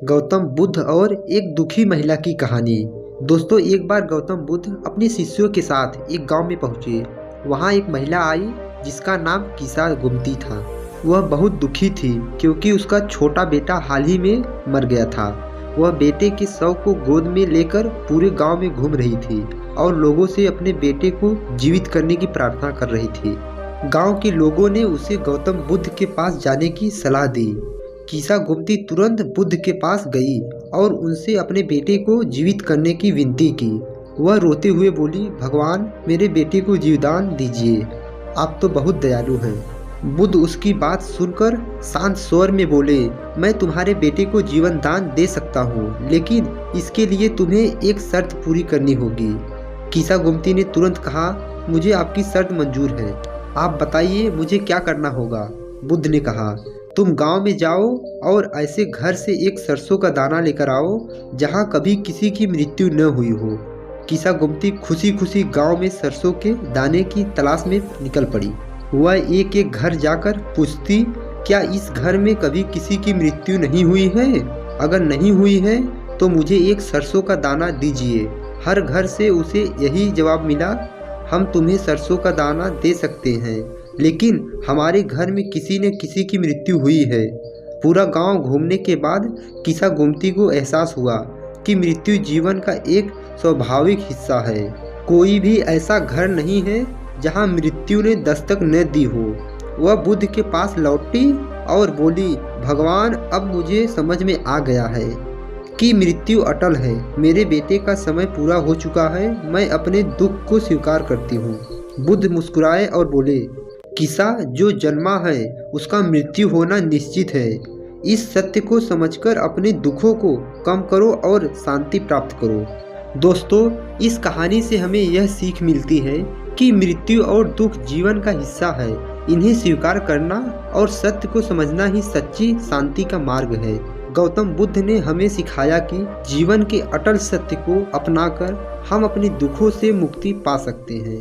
गौतम बुद्ध और एक दुखी महिला की कहानी। दोस्तों, एक बार गौतम बुद्ध अपने शिष्यों के साथ एक गांव में पहुंचे। वहां एक महिला आई जिसका नाम कीसा गुमती था। वह बहुत दुखी थी क्योंकि उसका छोटा बेटा हाल ही में मर गया था। वह बेटे के शव को गोद में लेकर पूरे गांव में घूम रही थी और लोगों से अपने बेटे को जीवित करने की प्रार्थना कर रही थी। गांव के लोगों ने उसे गौतम बुद्ध के पास जाने की सलाह दी। कीसा गुमती तुरंत बुद्ध के पास गई और उनसे अपने बेटे को जीवित करने की विनती की। वह रोते हुए बोली, भगवान, मेरे बेटे को जीवदान दीजिए, आप तो बहुत दयालु हैं। बुद्ध उसकी बात सुनकर शांत स्वर में बोले, मैं तुम्हारे बेटे को जीवन दान दे सकता हूँ, लेकिन इसके लिए तुम्हें एक शर्त पूरी करनी होगी। कीसा गुमती ने तुरंत कहा, मुझे आपकी शर्त मंजूर है, आप बताइए मुझे क्या करना होगा। बुद्ध ने कहा, तुम गांव में जाओ और ऐसे घर से एक सरसों का दाना लेकर आओ जहां कभी किसी की मृत्यु न हुई हो। कीसा गुमती खुशी खुशी गांव में सरसों के दाने की तलाश में निकल पड़ी। वह एक एक घर जाकर पूछती, क्या इस घर में कभी किसी की मृत्यु नहीं हुई है? अगर नहीं हुई है तो मुझे एक सरसों का दाना दीजिए। हर घर से उसे यही जवाब मिला, हम तुम्हें सरसों का दाना दे सकते हैं, लेकिन हमारे घर में किसी न किसी की मृत्यु हुई है। पूरा गांव घूमने के बाद कीसा गुमती को एहसास हुआ कि मृत्यु जीवन का एक स्वाभाविक हिस्सा है। कोई भी ऐसा घर नहीं है जहां मृत्यु ने दस्तक न दी हो। वह बुद्ध के पास लौटी और बोली, भगवान, अब मुझे समझ में आ गया है कि मृत्यु अटल है। मेरे बेटे का समय पूरा हो चुका है, मैं अपने दुख को स्वीकार करती हूँ। बुद्ध मुस्कुराए और बोले, कीसा, जो जन्मा है उसका मृत्यु होना निश्चित है। इस सत्य को समझकर अपने दुखों को कम करो और शांति प्राप्त करो। दोस्तों, इस कहानी से हमें यह सीख मिलती है कि मृत्यु और दुख जीवन का हिस्सा है। इन्हें स्वीकार करना और सत्य को समझना ही सच्ची शांति का मार्ग है। गौतम बुद्ध ने हमें सिखाया कि जीवन के अटल सत्य को अपनाकर हम अपने दुखों से मुक्ति पा सकते हैं।